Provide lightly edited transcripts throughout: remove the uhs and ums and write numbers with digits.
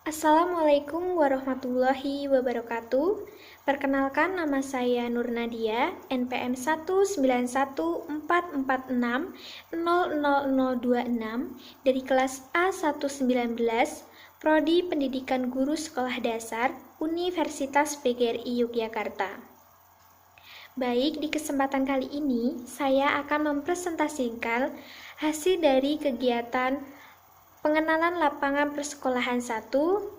Assalamualaikum warahmatullahi wabarakatuh. Perkenalkan, nama saya Nur Nadia, NPM 19144600026 dari kelas A119, Prodi Pendidikan Guru Sekolah Dasar, Universitas PGRI Yogyakarta. Baik, di kesempatan kali ini saya akan mempresentasikan hasil dari kegiatan pengenalan lapangan persekolahan 1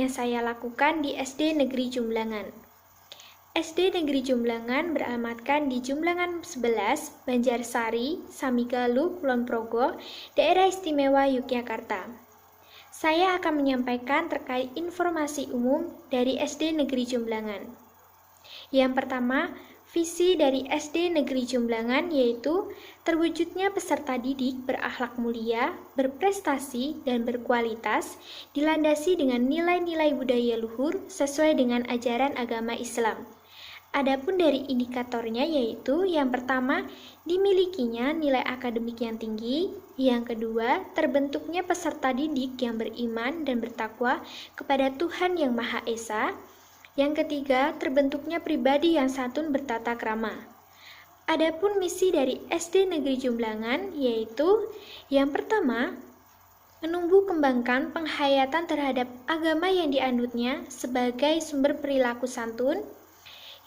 yang saya lakukan di SD Negeri Jumblangan. SD Negeri Jumblangan beralamatkan di Jumblangan 11, Banjarsari, Samigaluh, Kulon Progo, Daerah Istimewa Yogyakarta. Saya akan menyampaikan terkait informasi umum dari SD Negeri Jumblangan. Yang pertama, visi dari SD Negeri Jumblangan yaitu terwujudnya peserta didik berakhlak mulia, berprestasi, dan berkualitas, dilandasi dengan nilai-nilai budaya luhur sesuai dengan ajaran agama Islam. Adapun dari indikatornya yaitu yang pertama, dimilikinya nilai akademik yang tinggi, yang kedua, terbentuknya peserta didik yang beriman dan bertakwa kepada Tuhan Yang Maha Esa, yang ketiga, terbentuknya pribadi yang santun bertata krama. Adapun misi dari SD Negeri Jumblangan yaitu yang pertama, menumbuh kembangkan penghayatan terhadap agama yang dianutnya sebagai sumber perilaku santun.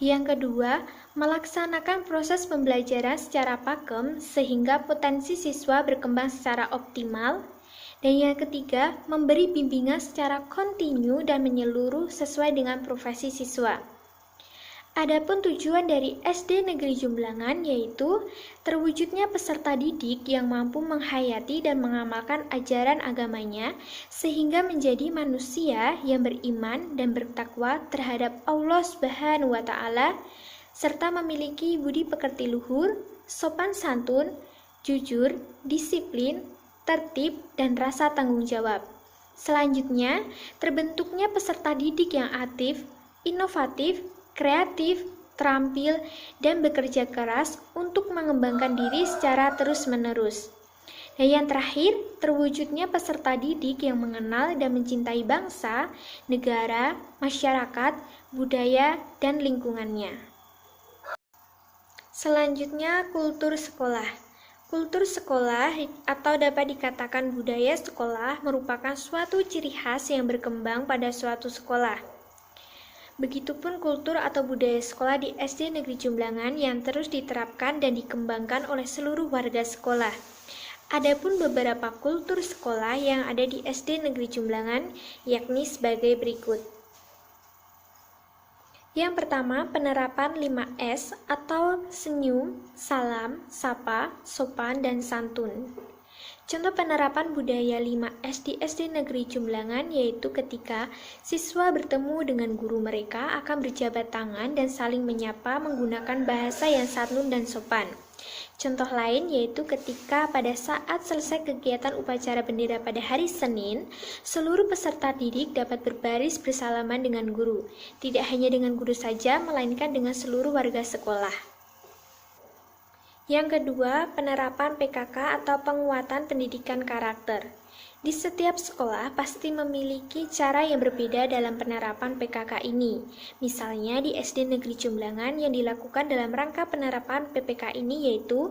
Yang kedua, melaksanakan proses pembelajaran secara pakem sehingga potensi siswa berkembang secara optimal. Dan yang ketiga, memberi bimbingan secara kontinu dan menyeluruh sesuai dengan profesi siswa. Adapun tujuan dari SD Negeri Jumblangan yaitu terwujudnya peserta didik yang mampu menghayati dan mengamalkan ajaran agamanya sehingga menjadi manusia yang beriman dan bertakwa terhadap Allah Subhanahu wa Ta'ala serta memiliki budi pekerti luhur, sopan santun, jujur, disiplin, tertib, dan rasa tanggung jawab. Selanjutnya, terbentuknya peserta didik yang aktif, inovatif, kreatif, terampil, dan bekerja keras untuk mengembangkan diri secara terus-menerus. Dan yang terakhir, terwujudnya peserta didik yang mengenal dan mencintai bangsa, negara, masyarakat, budaya, dan lingkungannya. Selanjutnya, kultur sekolah. Kultur sekolah atau dapat dikatakan budaya sekolah merupakan suatu ciri khas yang berkembang pada suatu sekolah. Begitupun kultur atau budaya sekolah di SD Negeri Jumblangan yang terus diterapkan dan dikembangkan oleh seluruh warga sekolah. Adapun beberapa kultur sekolah yang ada di SD Negeri Jumblangan yakni sebagai berikut. Yang pertama, penerapan 5S atau senyum, salam, sapa, sopan, dan santun. Contoh penerapan budaya 5S di SD Negeri Jumblangan yaitu ketika siswa bertemu dengan guru mereka akan berjabat tangan dan saling menyapa menggunakan bahasa yang santun dan sopan. Contoh lain yaitu ketika pada saat selesai kegiatan upacara bendera pada hari Senin, seluruh peserta didik dapat berbaris bersalaman dengan guru. Tidak hanya dengan guru saja, melainkan dengan seluruh warga sekolah. Yang kedua, penerapan PKK atau penguatan pendidikan karakter. Di setiap sekolah pasti memiliki cara yang berbeda dalam penerapan PKK ini. Misalnya di SD Negeri Jumblangan yang dilakukan dalam rangka penerapan PPK ini yaitu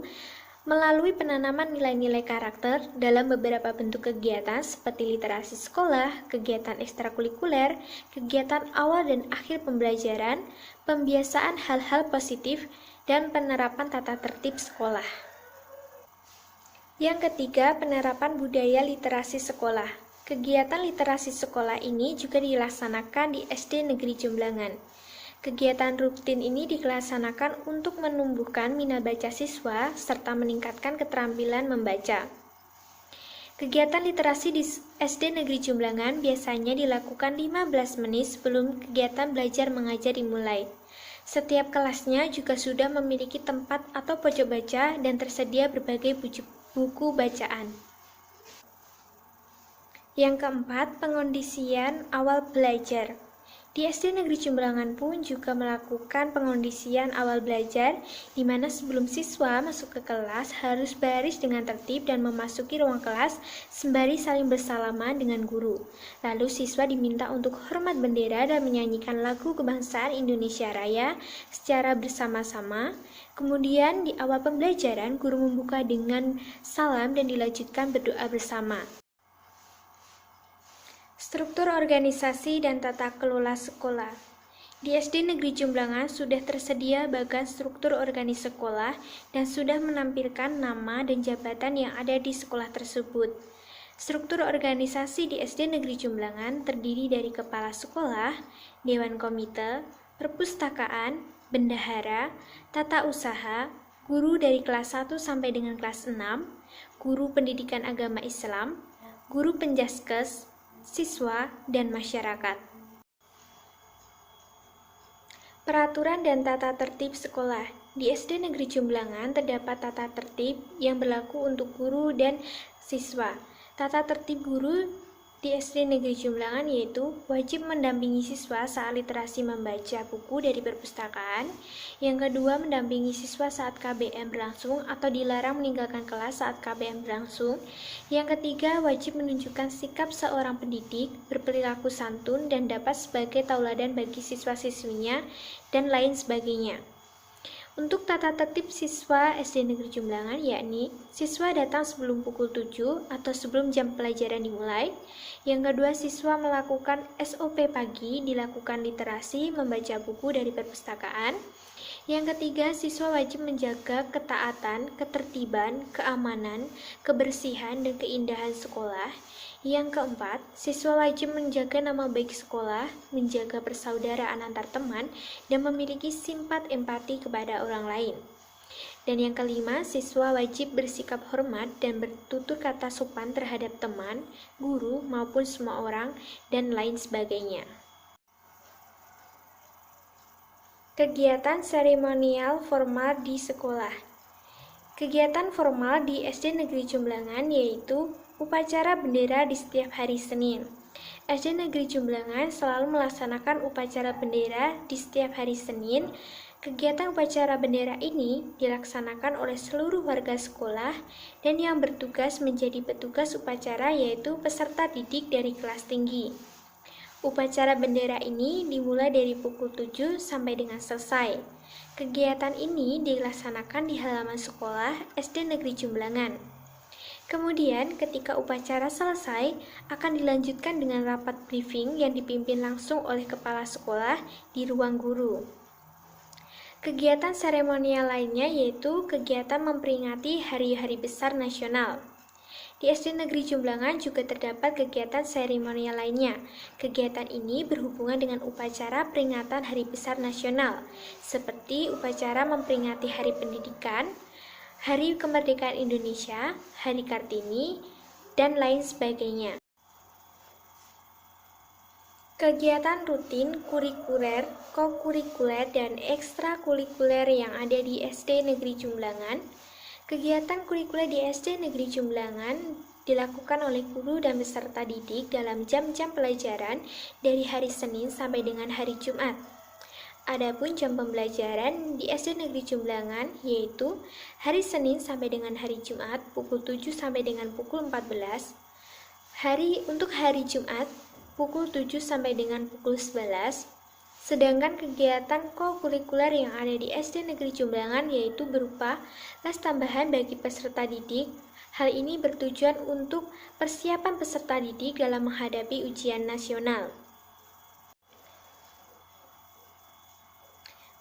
melalui penanaman nilai-nilai karakter dalam beberapa bentuk kegiatan seperti literasi sekolah, kegiatan ekstrakurikuler, kegiatan awal dan akhir pembelajaran, pembiasaan hal-hal positif, dan penerapan tata tertib sekolah. Yang ketiga, penerapan budaya literasi sekolah. Kegiatan literasi sekolah ini juga dilaksanakan di SD Negeri Jumblangan. Kegiatan rutin ini dilaksanakan untuk menumbuhkan minat baca siswa serta meningkatkan keterampilan membaca. Kegiatan literasi di SD Negeri Jumblangan biasanya dilakukan 15 menit sebelum kegiatan belajar mengajar dimulai. Setiap kelasnya juga sudah memiliki tempat atau pojok baca dan tersedia berbagai buku bacaan. Yang keempat, pengondisian awal belajar. Di SD Negeri Jumlangan pun juga melakukan pengondisian awal belajar, di mana sebelum siswa masuk ke kelas harus baris dengan tertib dan memasuki ruang kelas sembari saling bersalaman dengan guru. Lalu siswa diminta untuk hormat bendera dan menyanyikan lagu kebangsaan Indonesia Raya secara bersama-sama. Kemudian di awal pembelajaran, guru membuka dengan salam dan dilanjutkan berdoa bersama. Struktur organisasi dan tata kelola sekolah. Di SD Negeri Jumlangan sudah tersedia bagan struktur organisasi sekolah dan sudah menampilkan nama dan jabatan yang ada di sekolah tersebut. Struktur organisasi di SD Negeri Jumlangan terdiri dari kepala sekolah, dewan komite, perpustakaan, bendahara, tata usaha, guru dari kelas 1 sampai dengan kelas 6, guru pendidikan agama Islam, guru penjaskes, siswa, dan masyarakat. Peraturan dan tata tertib sekolah. Di SD Negeri Jumlangan terdapat tata tertib yang berlaku untuk guru dan siswa. Tata tertib guru di SD Negeri Jumlangan yaitu wajib mendampingi siswa saat literasi membaca buku dari perpustakaan. Yang kedua, mendampingi siswa saat KBM berlangsung atau dilarang meninggalkan kelas saat KBM berlangsung. Yang ketiga, wajib menunjukkan sikap seorang pendidik, berperilaku santun dan dapat sebagai tauladan bagi siswa-siswinya dan lain sebagainya. Untuk tata tertib siswa SD Negeri Jumlangan, yakni siswa datang sebelum pukul 7 atau sebelum jam pelajaran dimulai. Yang kedua, siswa melakukan SOP pagi, dilakukan literasi, membaca buku dari perpustakaan. Yang ketiga, siswa wajib menjaga ketaatan, ketertiban, keamanan, kebersihan, dan keindahan sekolah. Yang keempat, siswa wajib menjaga nama baik sekolah, menjaga persaudaraan antar teman, dan memiliki simpat empati kepada orang lain. Dan yang kelima, siswa wajib bersikap hormat dan bertutur kata sopan terhadap teman, guru, maupun semua orang, dan lain sebagainya. Kegiatan seremonial formal di sekolah. Kegiatan formal di SD Negeri Jumlangan yaitu upacara bendera di setiap hari Senin. SD Negeri Jumlangan selalu melaksanakan upacara bendera di setiap hari Senin. Kegiatan upacara bendera ini dilaksanakan oleh seluruh warga sekolah dan yang bertugas menjadi petugas upacara yaitu peserta didik dari kelas tinggi. Upacara bendera ini dimulai dari pukul 7 sampai dengan selesai. Kegiatan ini dilaksanakan di halaman sekolah SD Negeri Jumlangan. Kemudian, ketika upacara selesai, akan dilanjutkan dengan rapat briefing yang dipimpin langsung oleh kepala sekolah di ruang guru. Kegiatan seremonial lainnya yaitu kegiatan memperingati hari-hari besar nasional. Di SD Negeri Jumlangan juga terdapat kegiatan seremonial lainnya. Kegiatan ini berhubungan dengan upacara peringatan Hari Besar Nasional, seperti upacara memperingati Hari Pendidikan, Hari Kemerdekaan Indonesia, Hari Kartini, dan lain sebagainya. Kegiatan rutin, kurikuler, kokurikuler, dan ekstrakurikuler yang ada di SD Negeri Jumlangan. Kegiatan kurikuler di SD Negeri Jumlangan dilakukan oleh guru dan peserta didik dalam jam-jam pelajaran dari hari Senin sampai dengan hari Jumat. Adapun jam pembelajaran di SD Negeri Jumlangan yaitu hari Senin sampai dengan hari Jumat pukul 7 sampai dengan pukul 14. Untuk hari Jumat pukul 7 sampai dengan pukul 11. Sedangkan kegiatan kokurikuler yang ada di SD Negeri Jumlangan yaitu berupa les tambahan bagi peserta didik. Hal ini bertujuan untuk persiapan peserta didik dalam menghadapi ujian nasional.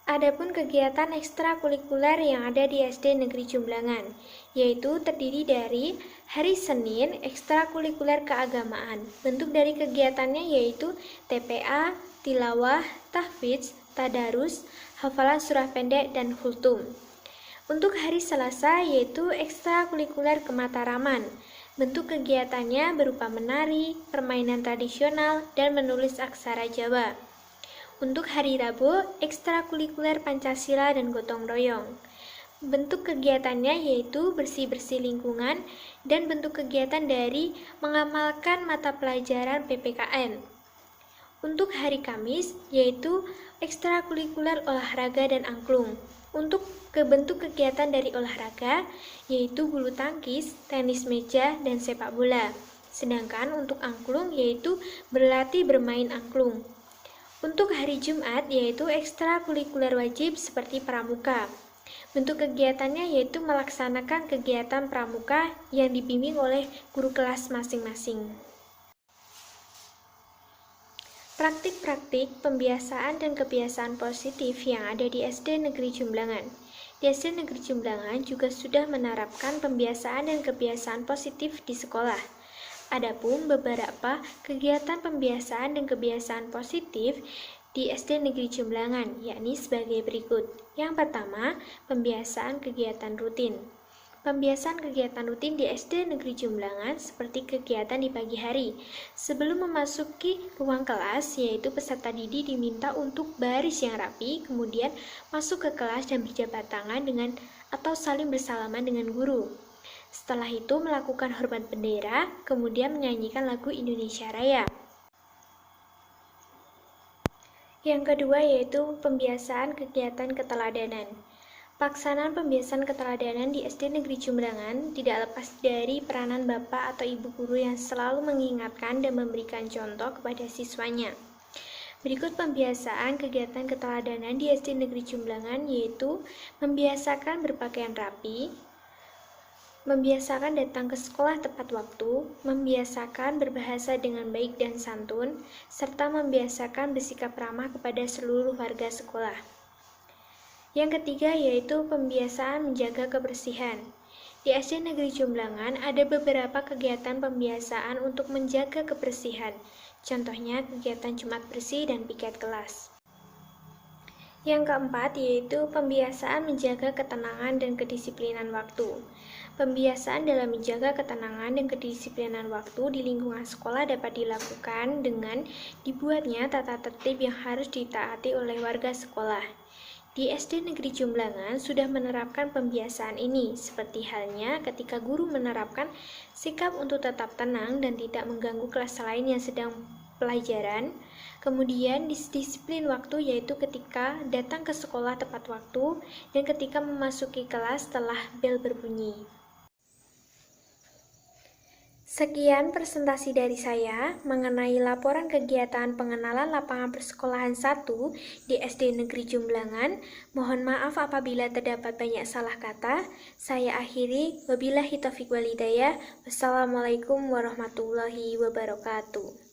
Adapun kegiatan ekstrakurikuler yang ada di SD Negeri Jumlangan, yaitu terdiri dari hari Senin, ekstrakurikuler keagamaan. Bentuk dari kegiatannya yaitu TPA, tilawah, tahfidz, tadarus, hafalan surah pendek, dan hultum. Untuk hari Selasa yaitu ekstrakurikuler kemataraman. Bentuk kegiatannya berupa menari, permainan tradisional, dan menulis aksara Jawa. Untuk hari Rabu, ekstrakurikuler Pancasila dan gotong royong. Bentuk kegiatannya yaitu bersih-bersih lingkungan dan bentuk kegiatan dari mengamalkan mata pelajaran PPKN. Untuk hari Kamis, yaitu ekstrakurikuler olahraga dan angklung. Untuk bentuk kegiatan dari olahraga, yaitu bulu tangkis, tenis meja, dan sepak bola. Sedangkan untuk angklung, yaitu berlatih bermain angklung. Untuk hari Jumat, yaitu ekstrakurikuler wajib seperti pramuka. Bentuk kegiatannya yaitu melaksanakan kegiatan pramuka yang dibimbing oleh guru kelas masing-masing. Praktik-praktik pembiasaan dan kebiasaan positif yang ada di SD Negeri Jumblangan. Di SD Negeri Jumblangan juga sudah menerapkan pembiasaan dan kebiasaan positif di sekolah. Adapun beberapa kegiatan pembiasaan dan kebiasaan positif di SD Negeri Jumblangan, yakni sebagai berikut. Yang pertama, pembiasaan kegiatan rutin. Pembiasaan kegiatan rutin di SD Negeri Jumblangan seperti kegiatan di pagi hari. Sebelum memasuki ruang kelas, yaitu peserta didik diminta untuk baris yang rapi, kemudian masuk ke kelas dan berjabat tangan dengan atau saling bersalaman dengan guru. Setelah itu melakukan hormat bendera, kemudian menyanyikan lagu Indonesia Raya. Yang kedua yaitu pembiasaan kegiatan keteladanan. Pelaksanaan pembiasaan keteladanan di SD Negeri Jumblangan tidak lepas dari peranan bapak atau ibu guru yang selalu mengingatkan dan memberikan contoh kepada siswanya. Berikut pembiasaan kegiatan keteladanan di SD Negeri Jumblangan yaitu membiasakan berpakaian rapi, membiasakan datang ke sekolah tepat waktu, membiasakan berbahasa dengan baik dan santun, serta membiasakan bersikap ramah kepada seluruh warga sekolah. Yang ketiga yaitu pembiasaan menjaga kebersihan. Di SD Negeri Jumblangan ada beberapa kegiatan pembiasaan untuk menjaga kebersihan. Contohnya kegiatan Jumat bersih dan piket kelas. Yang keempat yaitu pembiasaan menjaga ketenangan dan kedisiplinan waktu. Pembiasaan dalam menjaga ketenangan dan kedisiplinan waktu di lingkungan sekolah dapat dilakukan dengan dibuatnya tata tertib yang harus ditaati oleh warga sekolah. Di SD Negeri Jumblangan sudah menerapkan pembiasaan ini, seperti halnya ketika guru menerapkan sikap untuk tetap tenang dan tidak mengganggu kelas lain yang sedang pelajaran. Kemudian disiplin waktu yaitu ketika datang ke sekolah tepat waktu dan ketika memasuki kelas setelah bel berbunyi. Sekian presentasi dari saya mengenai laporan kegiatan pengenalan lapangan persekolahan 1 di SD Negeri Jumblangan. Mohon maaf apabila terdapat banyak salah kata. Saya akhiri, wabillahi taufiq wal hidayah. Wassalamualaikum warahmatullahi wabarakatuh.